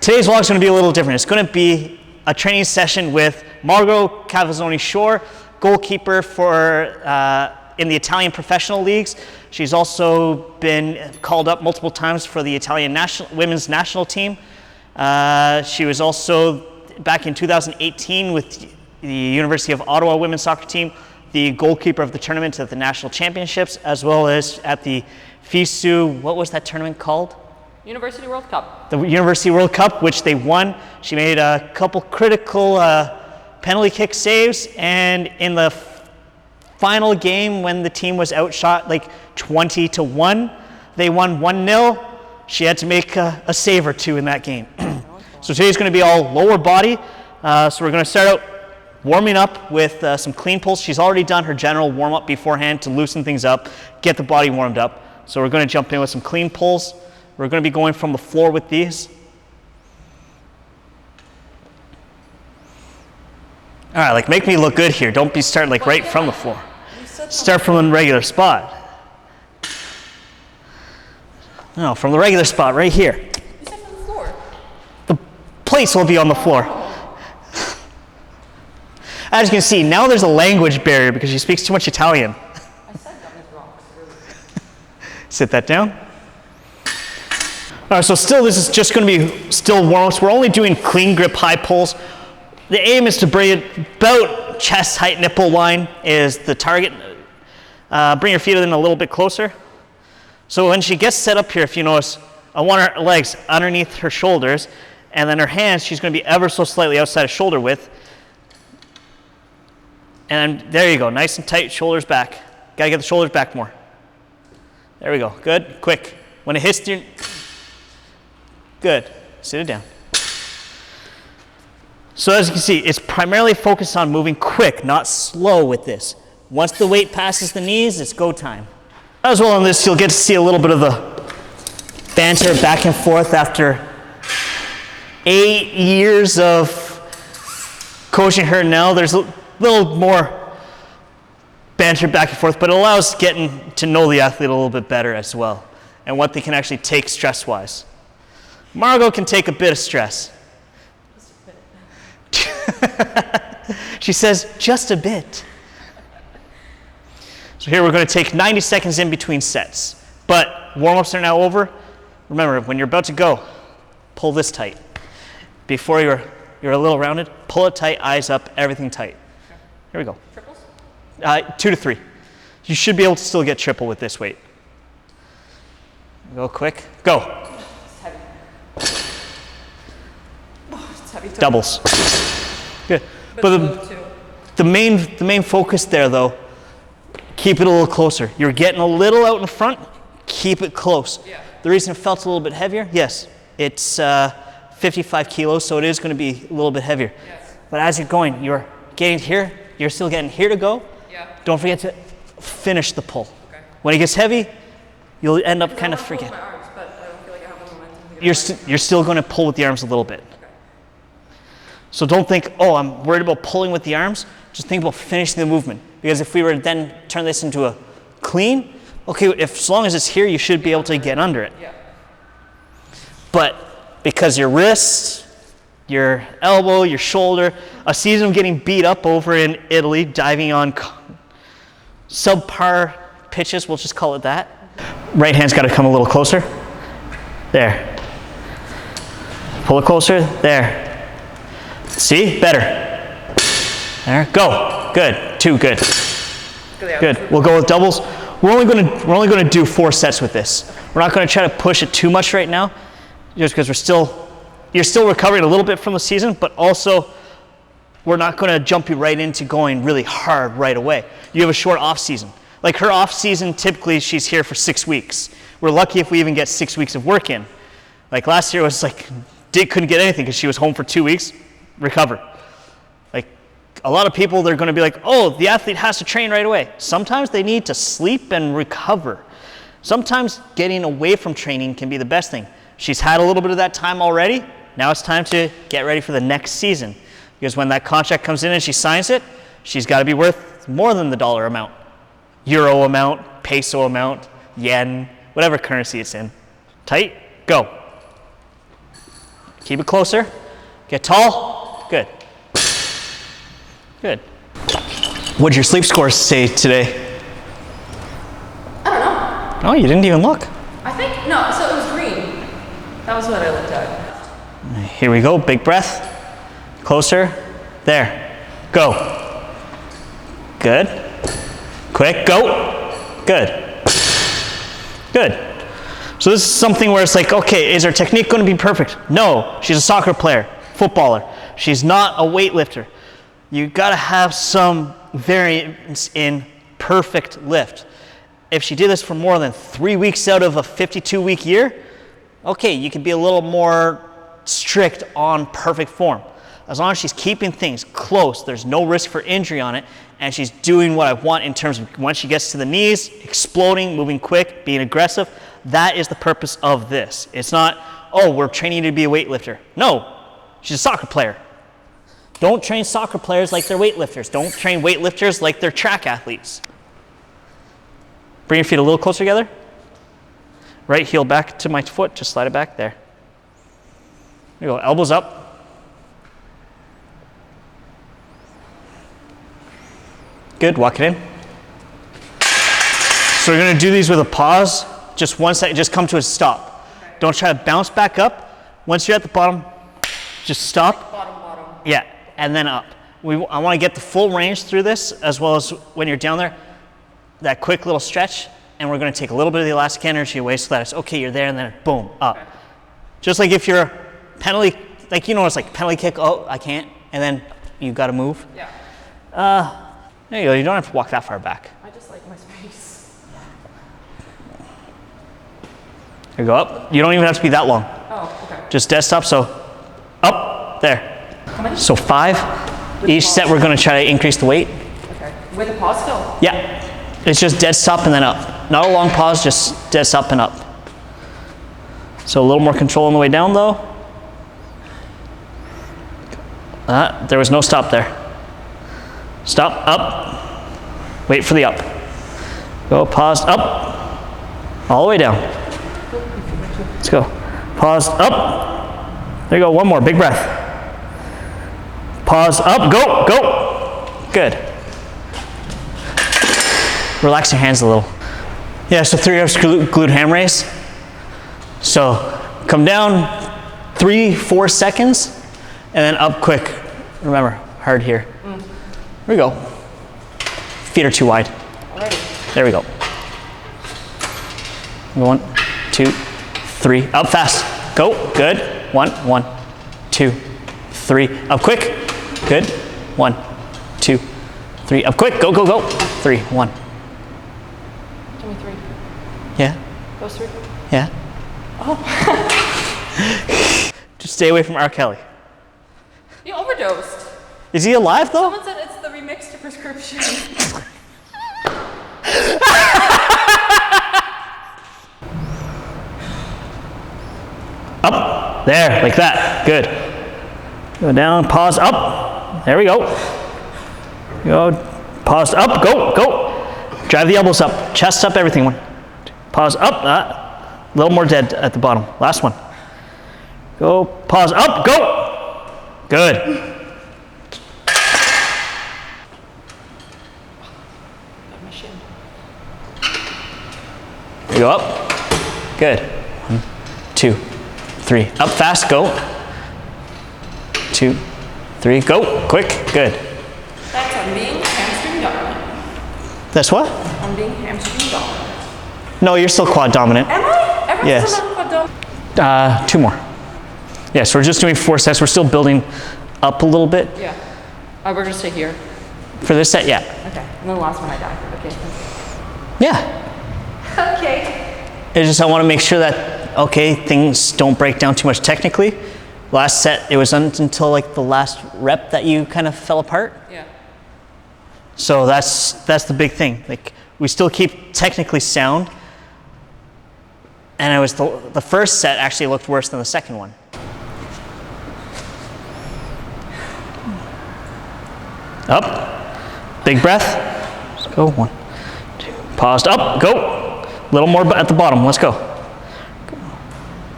Today's vlog is going to be a little different. It's going to be a training session with Margot Shore, goalkeeper for in the Italian professional leagues. She's also been called up multiple times for the Italian women's national team. She was also, back in 2018, with the University of Ottawa women's soccer team, the goalkeeper of the tournament at the national championships, as well as at the FISU, what was that tournament called? University World Cup. The University World Cup, which they won. She made a couple critical penalty kick saves, and in the final game when the team was outshot like 20-1, they won 1-0. She had to make a save or two in that game. So today's going to be all lower body. So we're going to start out warming up with some clean pulls. She's already done her general warm-up beforehand to loosen things up, get the body warmed up. So we're going to jump in with some clean pulls. We're going to be going from the floor with these. All right, like make me look good here. Don't be starting like right from the floor. Start from a regular spot. No, from the regular spot right here. You said from the floor. The plates will be on the floor. As you can see, now there's a language barrier because she speaks too much Italian. I said that was wrong. Sit that down. All right, so still this is just going to be still warm-ups. We're only doing clean grip high pulls. The aim is to bring it about chest height, nipple line is the target. Bring your feet in a little bit closer. So when she gets set up here, if you notice, I want her legs underneath her shoulders, and then her hands, she's going to be ever so slightly outside of shoulder width. And there you go, nice and tight, shoulders back. Gotta get the shoulders back more. There we go, good, quick. When it hits your, good, sit it down. So as you can see, it's primarily focused on moving quick, not slow with this. Once the weight passes the knees, it's go time. As well on this, you'll get to see a little bit of the banter back and forth after 8 years of coaching her now. There's a little more banter back and forth, but it allows getting to know the athlete a little bit better as well and what they can actually take stress-wise. Margot can take a bit of stress. She says, just a bit. So here we're going to take 90 seconds in between sets. But warm-ups are now over. Remember, when you're about to go, pull this tight. Before you're a little rounded, pull it tight, eyes up, everything tight. Here we go. Triples? 2 to 3. You should be able to still get triple with this weight. Go quick. Go. It's heavy. Oh, it's heavy. Doubles. Good. But the main focus there, though, keep it a little closer. You're getting a little out in front, keep it close. Yeah. The reason it felt a little bit heavier, yes, it's 55 kilos, so it is going to be a little bit heavier. Yes. But as you're going, you're getting here, you're still getting here to go. Yeah. Don't forget to finish the pull. Okay. When it gets heavy, you'll end up kind of forgetting. My arms, but I don't feel like I have the momentum. You're still going to pull with the arms a little bit. Okay. So don't think, oh, I'm worried about pulling with the arms. Just think about finishing the movement. Because if we were to then turn this into a clean, okay, as long as it's here, you should be able to get under it. Yeah. But because your wrist, your elbow, your shoulder, a season of getting beat up over in Italy, diving on subpar pitches, we'll just call it that. Right hand's got to come a little closer. There. Pull it closer. There. See? Better. There. Go. Good. 2. Good. Good. We'll go with doubles. We're only going to do 4 sets with this. We're not going to try to push it too much right now, just because you're still recovering a little bit from the season, but also we're not going to jump you right into going really hard right away. You have a short off season. Like her off season, typically she's here for 6 weeks. We're lucky if we even get 6 weeks of work in. Like last year was like, couldn't get anything because she was home for 2 weeks, recover. Like a lot of people, they're going to be like, oh, the athlete has to train right away. Sometimes they need to sleep and recover. Sometimes getting away from training can be the best thing. She's had a little bit of that time already. Now it's time to get ready for the next season. Because when that contract comes in and she signs it, she's got to be worth more than the dollar amount. Euro amount, peso amount, yen, whatever currency it's in. Tight, go. Keep it closer. Get tall. Good. Good. What did your sleep scores say today? I don't know. Oh, you didn't even look. I think, no, so it was green. That was what I looked at. Here we go. Big breath. Closer. There. Go. Good. Quick. Go. Good. Good. So this is something where it's like, okay, is her technique going to be perfect? No. She's a soccer player, footballer. She's not a weightlifter. You got to have some variance in perfect lift. If she did this for more than 3 weeks out of a 52-week year, okay, you can be a little more strict on perfect form. As long as she's keeping things close, there's no risk for injury on it, and she's doing what I want in terms of once she gets to the knees, exploding, moving quick, being aggressive. That is the purpose of this. It's not, oh, we're training you to be a weightlifter. No, she's a soccer player. Don't train soccer players like they're weightlifters. Don't train weightlifters like they're track athletes. Bring your feet a little closer together. Right heel back to my foot, just slide it back there. There you go, elbows up. Good, walk it in. So we're gonna do these with a pause. Just 1 second, just come to a stop. Okay. Don't try to bounce back up. Once you're at the bottom, just stop. Bottom. Yeah, and then up. I wanna get the full range through this, as well as when you're down there, that quick little stretch, and we're gonna take a little bit of the elastic energy away so that it's okay, you're there, and then boom, up. Okay. Just like if you're penalty, like it's like penalty kick, oh, I can't, and then you gotta move. Yeah. There you go, you don't have to walk that far back. I just like my space. Here you go up. You don't even have to be that long. Oh, okay. Just dead stop, so up, there. How many? So 5. With Each set we're gonna try to increase the weight. Okay. With a pause still? Yeah. It's just dead stop and then up. Not a long pause, just dead stop and up. So a little more control on the way down though. There was no stop there. Stop, up. Wait for the up. Go, pause, up. All the way down. Let's go. Pause, up. There you go, one more, big breath. Pause, up, go. Good. Relax your hands a little. Yeah, so 3 reps glute ham raise. So come down 3-4 seconds and then up quick. Remember, hard here. Here we go. Feet are too wide. Alrighty. There we go. 1, 2, 3. Up fast. Go. Good. 1, 2, 3. Up quick. Good. 1, 2, 3. Up quick. Go. 3, 1. Give me 3. Yeah. Those 3? Yeah. Oh. Just stay away from R. Kelly. You overdosed. Is he alive though? Someone said it's the remixed prescription. Up. There, like that. Good. Go down, pause, up. There we go. Go, pause, up, go. Drive the elbows up, chest up, everything. Pause, up. A little more dead at the bottom. Last one. Go, pause, up, go. Good. You go up. Good. 1, 2, 3. Up fast, go. 2, 3, go. Quick, good. That's on being hamstring dominant. That's what? On being hamstring dominant. No, you're still quad dominant. Am I? Everyone's Yes. still not quad dominant? 2 more. Yes, we're just doing 4 sets. We're still building up a little bit. Yeah. We're gonna stay here. For this set, yeah. Okay. And then the last one I die. Okay. Yeah. Okay. It's just I want to make sure that, okay, things don't break down too much technically. Last set, it was until like the last rep that you kind of fell apart. Yeah. So that's the big thing. Like we still keep technically sound. And it was the first set actually looked worse than the second one. Up. Big breath. Let's go. 1, 2. Paused. Up. Go. A little more at the bottom. Let's go.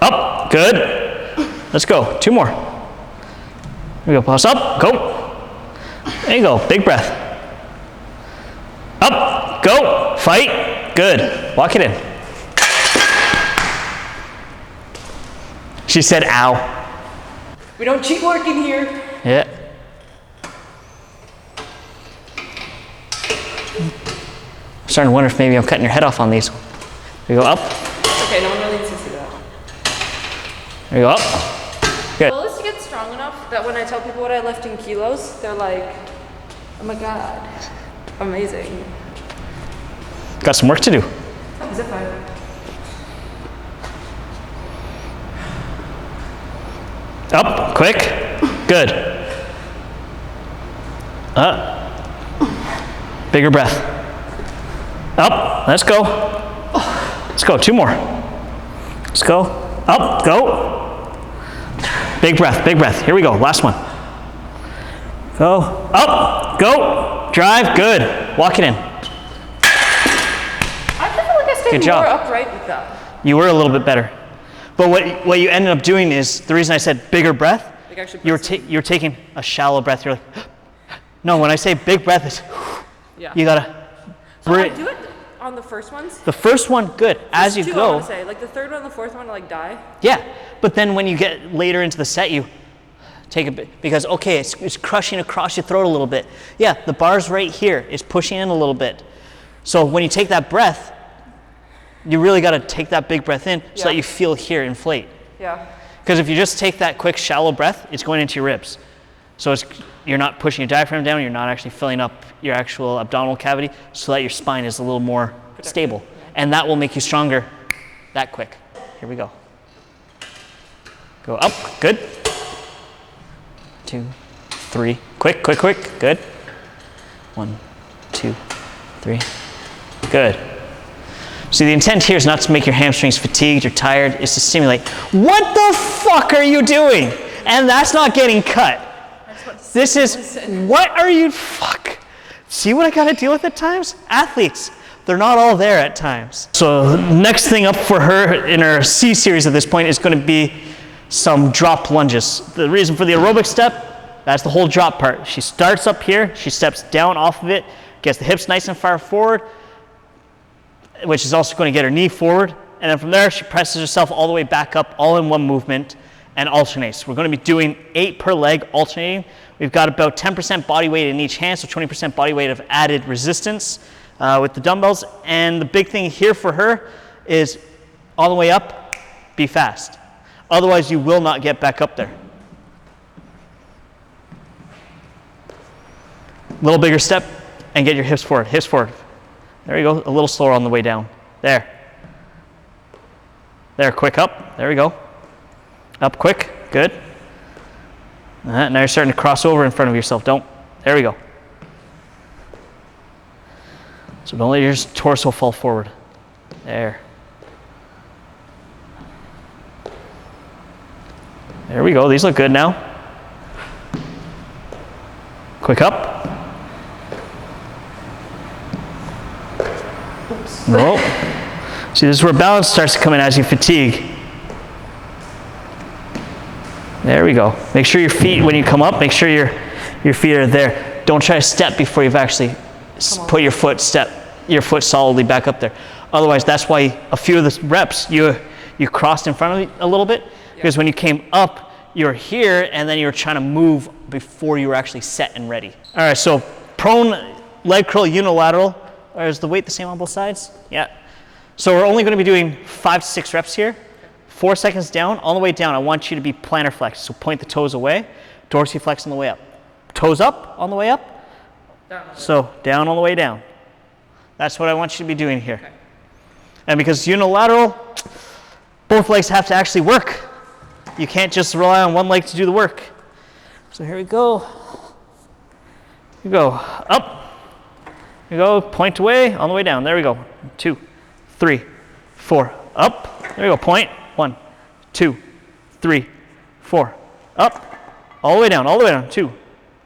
Up. Good. Let's go. 2 more. Here we go. Pulse up. Go. There you go. Big breath. Up. Go. Fight. Good. Walk it in. She said, ow. We don't cheat work in here. Yeah. I'm starting to wonder if maybe I'm cutting your head off on these. We go up. Okay, no one really needs to see that. There you go up. Good. The goal is to get strong enough that when I tell people what I lift in kilos, they're like, oh my God, amazing. Got some work to do. Is it fine? Up, quick, good. Bigger breath. Up, let's go. Let's go, 2 more. Let's go. Up, go. Big breath, here we go, last one. Go, up, go, drive, good. Walk it in. I feel like I stayed Good job. more upright with that. You were a little bit better. But what you ended up doing is, the reason I said bigger breath, Like actually you're taking a shallow breath. You're like, no, when I say big breath, it's, yeah. you gotta So I breathe. do it on the first ones. The first one, good. As you Two, I go, want to say. Like the third one and the fourth one, I like die. yeah. But then when you get later into the set, you take a bit, because okay, it's crushing across your throat a little bit. Yeah, the bar's right here. It's pushing in a little bit. So when you take that breath, you really got to take that big breath in so that you feel here inflate. Yeah. Because if you just take that quick shallow breath, it's going into your ribs. So you're not pushing your diaphragm down, you're not actually filling up your actual abdominal cavity so that your spine is a little more stable. And that will make you stronger that quick. Here we go. Go up, good. 2, 3, quick, good. 1, 2, 3, good. See, the intent here is not to make your hamstrings fatigued or tired, it's to stimulate. What the fuck are you doing? And that's not getting cut. This is, what are you, fuck. See what I gotta deal with at times? Athletes, they're not all there at times. So next thing up for her in her C series at this point is gonna be some drop lunges. The reason for the aerobic step, that's the whole drop part. She starts up here, she steps down off of it, gets the hips nice and far forward, which is also going to get her knee forward. And then from there, she presses herself all the way back up, all in one movement, and alternates. We're going to be doing 8 per leg alternating. We've got about 10% body weight in each hand, so 20% body weight of added resistance with the dumbbells. And the big thing here for her is all the way up, be fast. Otherwise, you will not get back up there. Little bigger step, and get your hips forward, hips forward. There you go, a little slower on the way down. There. There, quick up. There we go. Up quick, good. Now you're starting to cross over in front of yourself. Don't. There we go. So don't let your torso fall forward. There. There we go, these look good now. Quick up. Roll. See, this is where balance starts to come in as you fatigue. There we go. Make sure your feet, when you come up, make sure your feet are there. Don't try to step before you've actually put your foot solidly back up there. Otherwise, that's why a few of the reps you crossed in front of me a little bit, because when you came up, you're here, and then you're trying to move before you were actually set and ready. All right, so prone leg curl unilateral. Or is the weight the same on both sides? Yeah. So we're only going to be doing 5 to 6 reps here. 4 seconds down. On the way down, I want you to be plantar flex. So point the toes away, dorsiflex on the way up. Toes up on the way up. So down on the way down. That's what I want you to be doing here. Okay. And because unilateral, both legs have to actually work. You can't just rely on one leg to do the work. So here we go. Here we go. Up. Here we go, point away, on the way down. There we go. 2, 3, 4, up. There we go, point. 1, 2, 3, 4, up. All the way down, all the way down. 2,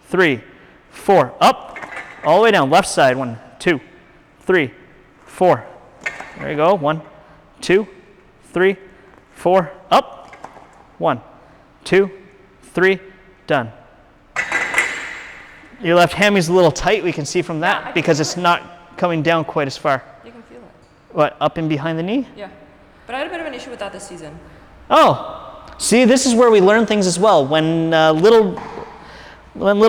3, 4, up. All the way down, left side. 1, 2, 3, 4. There you go. 1, 2, 3, 4, up. 1, 2, 3, done. Your left hammy's a little tight, we can see from that, because it's not coming down quite as far. You can feel it. What, up and behind the knee? Yeah. But I had a bit of an issue with that this season. Oh, see, this is where we learn things as well. When little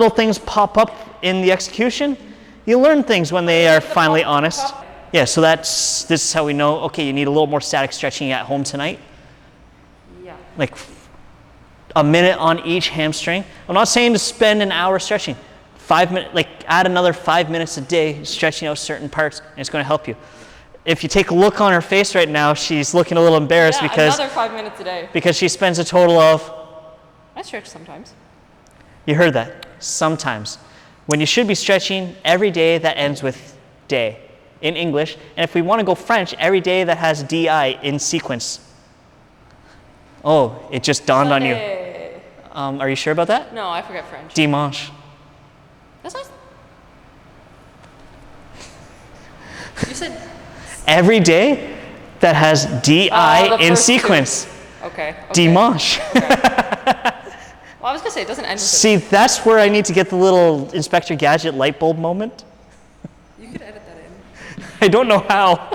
things pop up in the execution, you learn things when they are finally honest. Yeah, so this is how we know, okay, you need a little more static stretching at home tonight. Yeah. Like a minute on each hamstring. I'm not saying to spend an hour stretching. 5 minutes, like add another 5 minutes a day stretching out certain parts, and it's going to help you. If you take a look on her face right now, she's looking a little embarrassed because another 5 minutes a day. Because she spends a total of. I stretch sometimes. You heard that. Sometimes. When you should be stretching every day that ends with day in English, and if we want to go French, every day that has DI in sequence. Oh, it just dawned on you. Are you sure about that? No, I forget French. Dimanche. That's nice. You said every day that has DI in sequence. Okay. Dimanche. Okay. Well, I was gonna say it doesn't end with See, that's where I need to get the little Inspector Gadget light bulb moment. You could edit that in. I don't know how.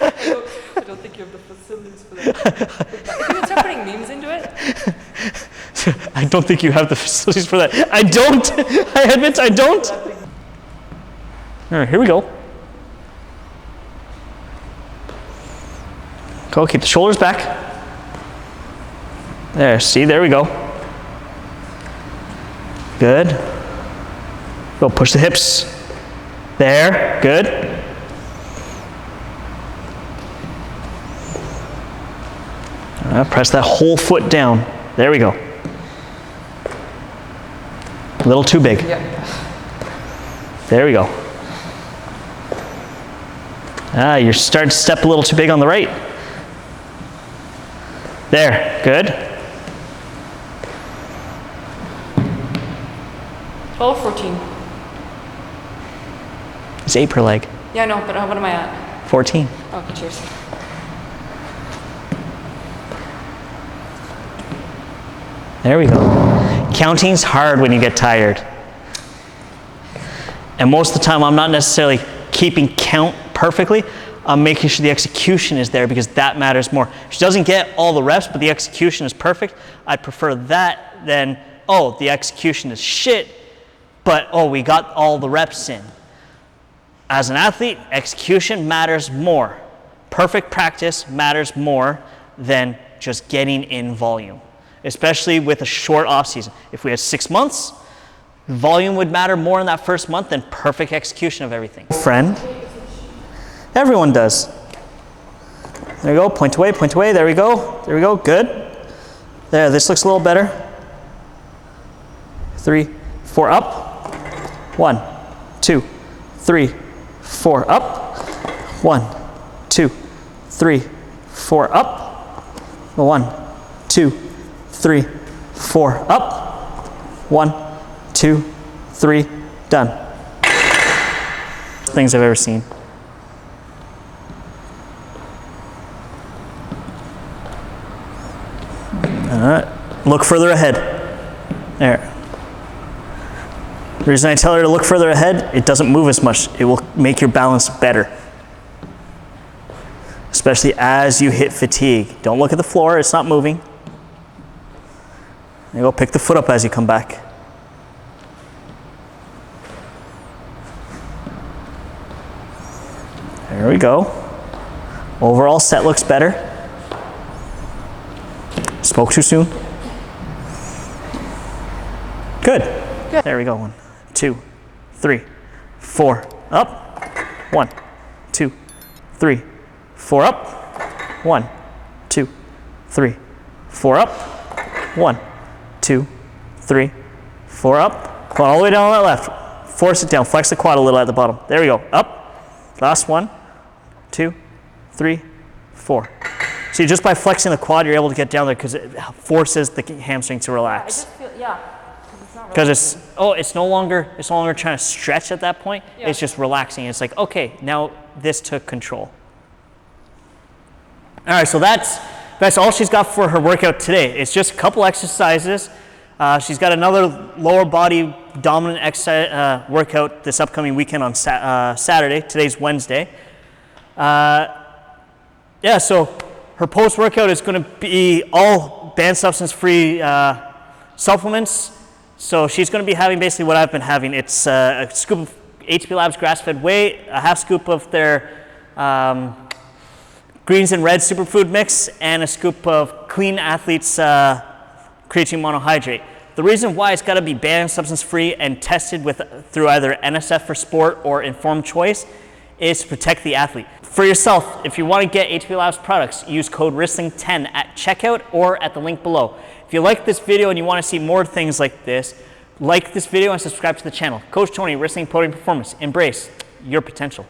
I don't think you have the facilities for that. If you could start putting memes into it. I don't think you have the facilities for that. I don't. I admit I don't. All right, here we go. Go, keep the shoulders back. There, see, there we go. Good. Go, push the hips. There, good. Press that whole foot down. There we go. A little too big. Yeah. There we go. You're starting to step a little too big on the right. There, good. 12 or 14? It's 8 per leg. Yeah, I know, but what am I at? 14. Okay, cheers. There we go. Counting's hard when you get tired. And most of the time I'm not necessarily keeping count perfectly. I'm making sure the execution is there because that matters more. She doesn't get all the reps, but the execution is perfect. I'd prefer that than, oh, the execution is shit, but oh, we got all the reps in. As an athlete, execution matters more. Perfect practice matters more than just getting in volume, especially with a short off season. If we had 6 months, volume would matter more in that first month than perfect execution of everything. Friend, everyone does. There you go, point away, there we go, good. There, this looks a little better. 3, 4, up. 1, 2, 3, 4, up. 1, 2, 3, 4, up. 1, 2, 3, 4, up. 1, 2, 3, done. Things I've ever seen. All right, look further ahead. There. The reason I tell her to look further ahead, it doesn't move as much. It will make your balance better. Especially as you hit fatigue. Don't look at the floor, it's not moving. There you go, pick the foot up as you come back. There we go. Overall set looks better. Spoke too soon. Good. Good. There we go. 1, 2, 3, 4, up. 1, 2, 3, 4, up. 1, 2, 3, 4, up. 1, 2, 3, 4, up. Come on, all the way down on that left. Force it down. Flex the quad a little at the bottom. There we go. Up. Last 1, 2, 3, 4. See, just by flexing the quad, you're able to get down there because it forces the hamstring to relax. I just feel, yeah. Because it's no longer trying to stretch at that point. Yeah. It's just relaxing. It's like, okay, now this took control. All right, so that's That's all she's got for her workout today. It's just a couple exercises. She's got another lower body dominant exercise workout this upcoming weekend on Saturday. Today's Wednesday. Yeah, so her post-workout is going to be all banned substance-free supplements. So she's going to be having basically what I've been having. It's a scoop of HP Labs grass-fed whey, a half scoop of their greens and red superfood mix, and a scoop of Clean Athletes creatine monohydrate. The reason why it's got to be banned substance-free and tested through either NSF for Sport or Informed Choice is to protect the athlete. For yourself, if you want to get HP Labs products, use code WRESTLING10 at checkout or at the link below. If you like this video and you want to see more things like this video and subscribe to the channel. Coach Tony, Wrestling Podium Performance. Embrace your potential.